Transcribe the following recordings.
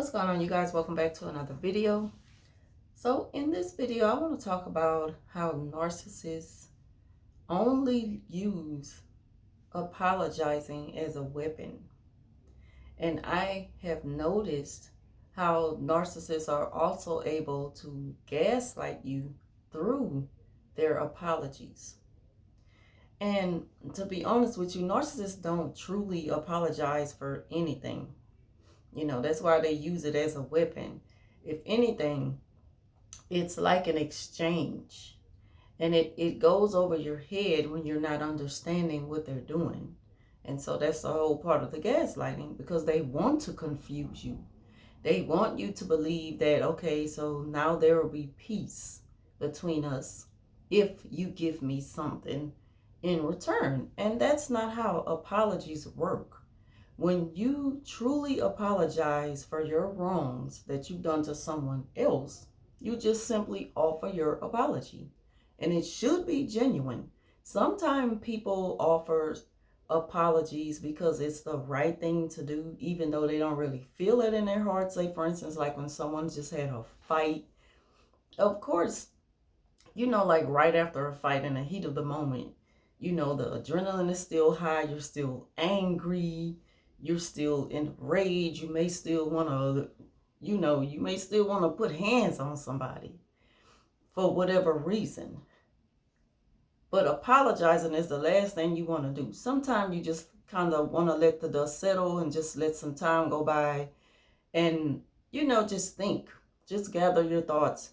What's going on, you guys? Welcome back to another video. So in this video, I want to talk about how narcissists only use apologizing as a weapon. And I have noticed how narcissists are also able to gaslight you through their apologies. And to be honest with you, narcissists don't truly apologize for anything. That's why they use it as a weapon. If anything, it's like an exchange. And it goes over your head when you're not understanding what they're doing. And so that's the whole part of the gaslighting, because they want to confuse you. They want you to believe that, okay, so now there will be peace between us if you give me something in return. And that's not how apologies work. When you truly apologize for your wrongs that you've done to someone else, you just simply offer your apology. And it should be genuine. Sometimes people offer apologies because it's the right thing to do, even though they don't really feel it in their heart. Say, for instance, like when someone just had a fight. Of course, like right after a fight, in the heat of the moment, the adrenaline is still high. You're still angry. You're still in rage. You may still want to, you may still want to put hands on somebody for whatever reason. But apologizing is the last thing you want to do. Sometimes you just kind of want to let the dust settle and just let some time go by and, just think, just gather your thoughts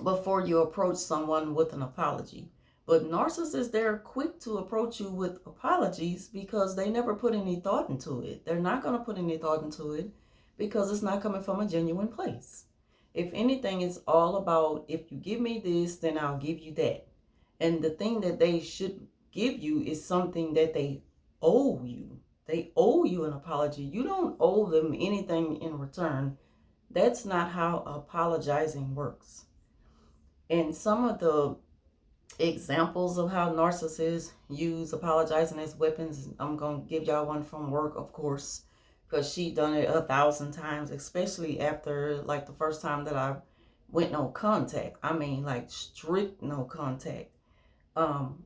before you approach someone with an apology. But narcissists, they're quick to approach you with apologies because they never put any thought into it. They're not going to put any thought into it because it's not coming from a genuine place. If anything, it's all about, if you give me this, then I'll give you that. And the thing that they should give you is something that they owe you. They owe you an apology. You don't owe them anything in return. That's not how apologizing works. And some of the examples of how narcissists use apologizing as weapons, I'm going to give y'all one from work, of course, because she done it 1,000 times, especially after like the first time that I went no contact. I mean, like strict no contact. Well,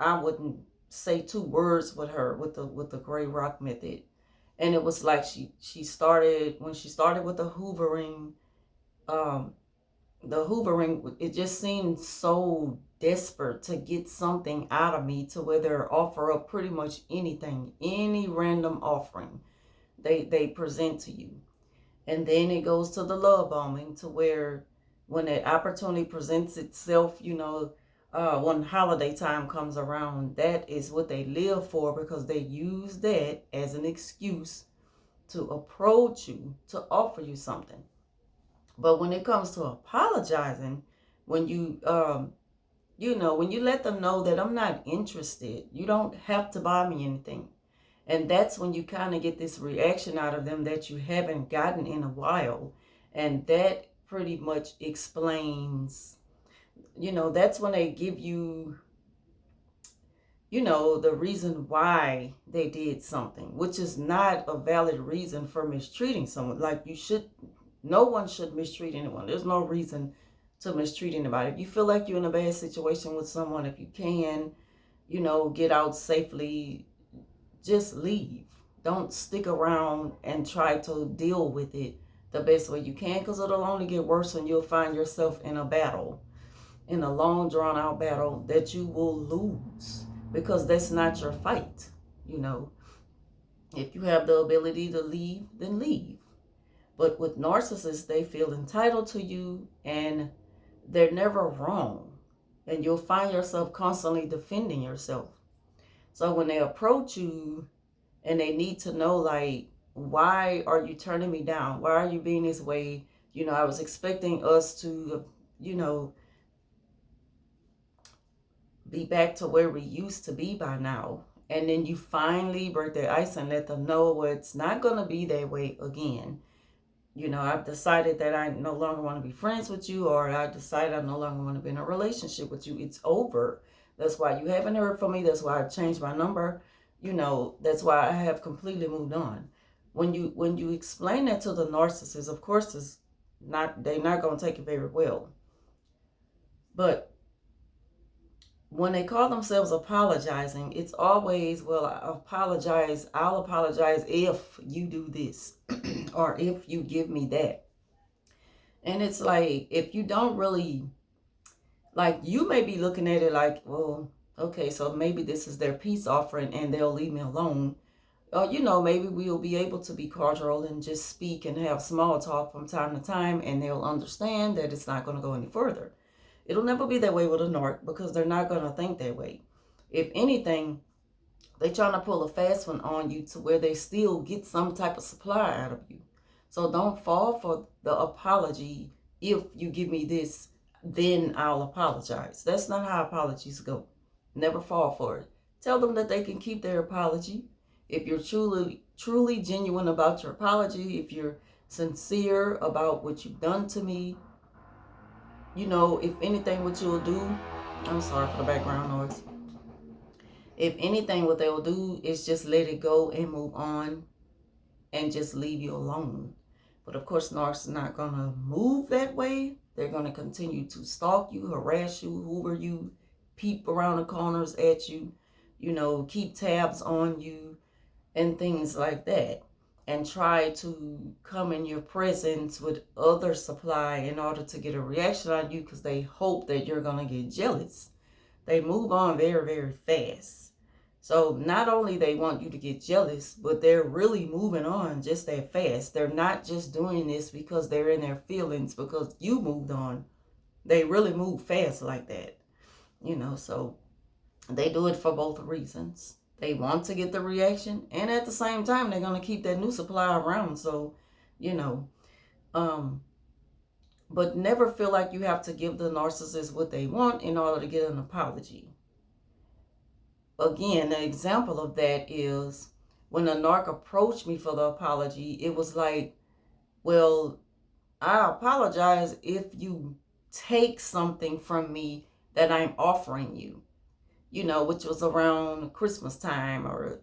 I wouldn't say 2 words with her with the gray rock method. And it was like she started, when she started with the hoovering, it just seemed so desperate to get something out of me, to where they offer up pretty much anything, any random offering they present to you. And then it goes to the love bombing, to where when the opportunity presents itself, when holiday time comes around, that is what they live for, because they use that as an excuse to approach you, to offer you something. But when it comes to apologizing, when you, when you let them know that I'm not interested, you don't have to buy me anything. And that's when you kind of get this reaction out of them that you haven't gotten in a while. And that pretty much explains, that's when they give you, the reason why they did something, which is not a valid reason for mistreating someone. Like, no one should mistreat anyone. There's no reason to mistreat anybody. If you feel like you're in a bad situation with someone, if you can, get out safely, just leave. Don't stick around and try to deal with it the best way you can, because it'll only get worse, and you'll find yourself in a battle, in a long drawn out battle that you will lose, because that's not your fight. If you have the ability to leave, then leave. But with narcissists, they feel entitled to you, and they're never wrong. And you'll find yourself constantly defending yourself. So when they approach you and they need to know, like, why are you turning me down? Why are you being this way? I was expecting us to, be back to where we used to be by now. And then you finally break their ice and let them know, well, it's not going to be that way again. I've decided that I no longer want to be friends with you, or I decided I no longer want to be in a relationship with you. It's over. That's why you haven't heard from me. That's why I changed my number. That's why I have completely moved on. when you explain that to the narcissist, of course, they're not going to take it very well. But when they call themselves apologizing, it's always, well, I'll apologize if you do this or if you give me that. And it's like, if you don't really, like, you may be looking at it like, well, okay, so maybe this is their peace offering and they'll leave me alone. Or, maybe we'll be able to be cordial and just speak and have small talk from time to time, and they'll understand that it's not going to go any further. It'll never be that way with a narc because they're not going to think that way. If anything, they're trying to pull a fast one on you to where they still get some type of supply out of you. So don't fall for the apology. If you give me this, then I'll apologize. That's not how apologies go. Never fall for it. Tell them that they can keep their apology. If you're truly genuine about your apology, if you're sincere about what you've done to me, if anything, what you'll do, I'm sorry for the background noise. If anything, what they'll do is just let it go and move on and just leave you alone. But of course, narcs are not going to move that way. They're going to continue to stalk you, harass you, hoover you, peep around the corners at you, keep tabs on you and things like that. And try to come in your presence with other supply in order to get a reaction on you because they hope that you're going to get jealous. They move on very, very fast. So not only they want you to get jealous, but they're really moving on just that fast. They're not just doing this because they're in their feelings because you moved on. They really move fast like that. So they do it for both reasons. They want to get the reaction, and at the same time, they're going to keep that new supply around. So, but never feel like you have to give the narcissist what they want in order to get an apology. Again, an example of that is when a narc approached me for the apology, it was like, well, I apologize if you take something from me that I'm offering you, which was around Christmas time or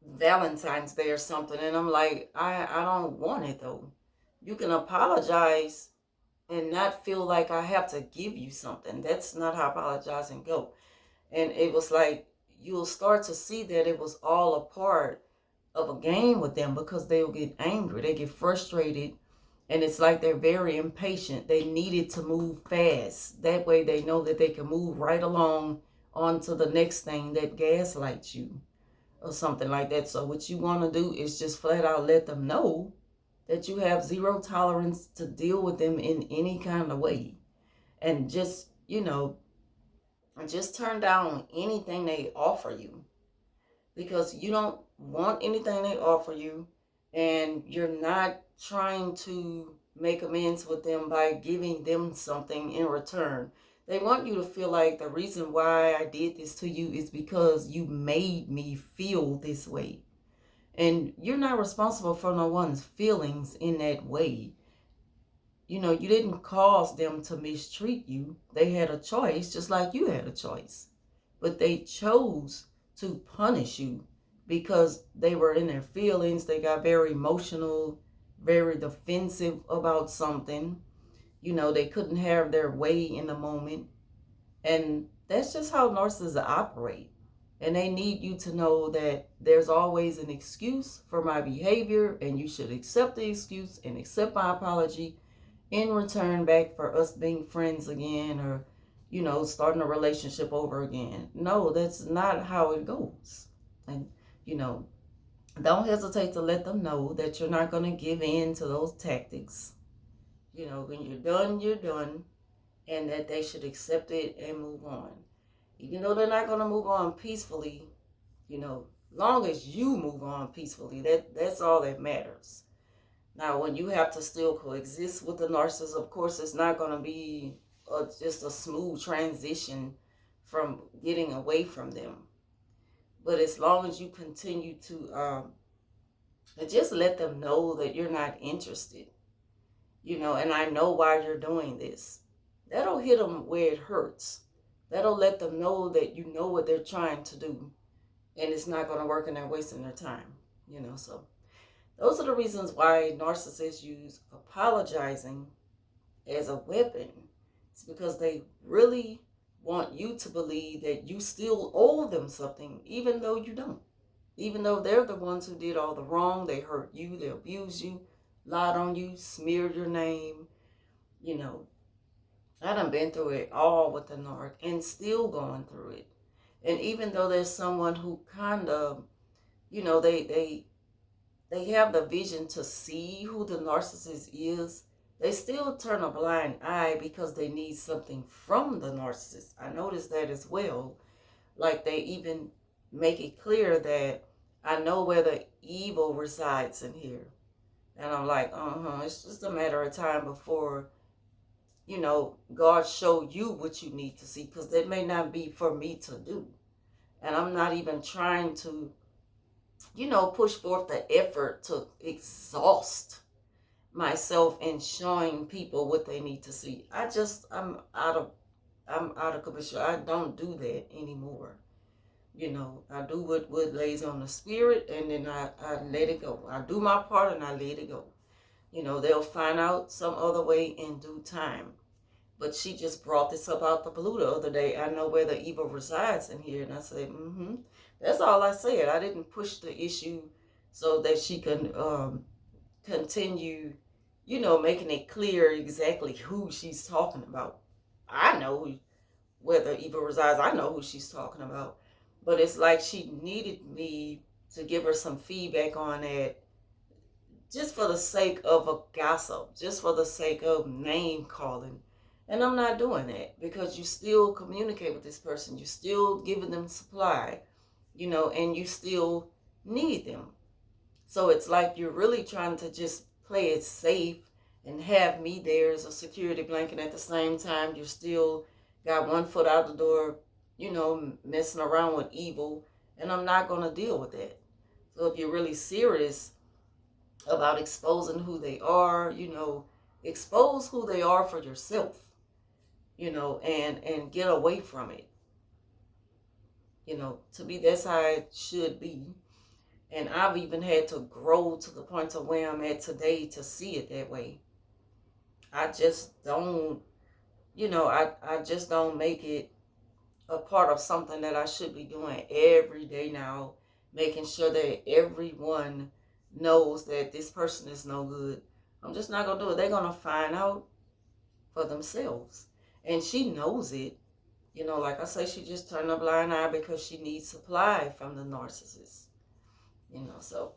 Valentine's Day or something. And I'm like, I don't want it though. You can apologize and not feel like I have to give you something. That's not how apologizing go. And it was like, you'll start to see that it was all a part of a game with them because they'll get angry. They get frustrated. And it's like they're very impatient. They needed to move fast. That way they know that they can move right along onto the next thing that gaslights you or something like that. So what you want to do is just flat out let them know that you have zero tolerance to deal with them in any kind of way. And just, just turn down anything they offer you because you don't want anything they offer you, and you're not trying to make amends with them by giving them something in return. They want you to feel like the reason why I did this to you is because you made me feel this way. And you're not responsible for no one's feelings in that way. You didn't cause them to mistreat you. They had a choice just like you had a choice. But they chose to punish you because they were in their feelings. They got very emotional, very defensive about something. They couldn't have their way in the moment. And that's just how narcissists operate. And they need you to know that there's always an excuse for my behavior, and you should accept the excuse and accept my apology in return back for us being friends again, or starting a relationship over again. No, that's not how it goes. And don't hesitate to let them know that you're not going to give in to those tactics. When you're done, you're done, and that they should accept it and move on. Even though they're not going to move on peacefully, long as you move on peacefully, that's all that matters. Now, when you have to still coexist with the narcissist, of course, it's not going to be just a smooth transition from getting away from them. But as long as you continue to just let them know that you're not interested, and I know why you're doing this, that'll hit them where it hurts. That'll let them know that you know what they're trying to do, and it's not going to work and they're wasting their time. So those are the reasons why narcissists use apologizing as a weapon. It's because they really want you to believe that you still owe them something, even though you don't. Even though they're the ones who did all the wrong, they hurt you, they abused you, lied on you, smeared your name. You know, I done been through it all with the narc and still going through it. And even though there's someone who kind of, they have the vision to see who the narcissist is, they still turn a blind eye because they need something from the narcissist. I noticed that as well. Like they even make it clear that I know where the evil resides in here. And I'm like, it's just a matter of time before, God show you what you need to see, because that may not be for me to do. And I'm not even trying to, push forth the effort to exhaust myself in showing people what they need to see. I'm out of commission. I don't do that anymore. I do what lays on the spirit, and then I let it go. I do my part and I let it go. They'll find out some other way in due time. But she just brought this up out the blue the other day. I know where the evil resides in here. And I said, that's all I said. I didn't push the issue so that she can continue, making it clear exactly who she's talking about. I know where the evil resides. I know who she's talking about. But it's like she needed me to give her some feedback on that, just for the sake of a gossip, just for the sake of name calling. And I'm not doing that, because you still communicate with this person. You still giving them supply, and you still need them. So it's like you're really trying to just play it safe and have me there as a security blanket. At the same time, you still got one foot out the door, messing around with evil. And I'm not going to deal with that. So if you're really serious about exposing who they are, expose who they are for yourself, and get away from it. To me, that's how it should be. And I've even had to grow to the point of where I'm at today to see it that way. I just don't, I just don't make it a part of something that I should be doing every day now, making sure that everyone knows that this person is no good. I'm just not going to do it. They're going to find out for themselves. And she knows it. Like I say, she just turned a blind eye because she needs supply from the narcissist. So,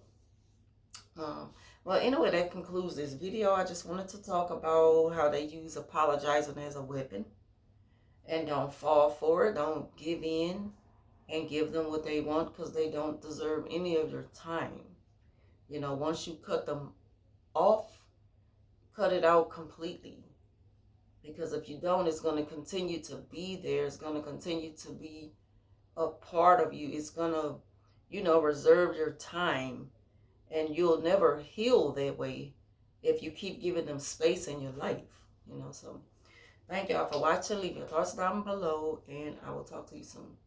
well, anyway, that concludes this video. I just wanted to talk about how they use apologizing as a weapon. And don't fall for it. Don't give in and give them what they want, because they don't deserve any of your time. Once you cut them off, cut it out completely. Because if you don't, it's going to continue to be there. It's going to continue to be a part of you. It's going to, reserve your time. And you'll never heal that way if you keep giving them space in your life. So thank y'all for watching. Leave your thoughts down below, and I will talk to you soon.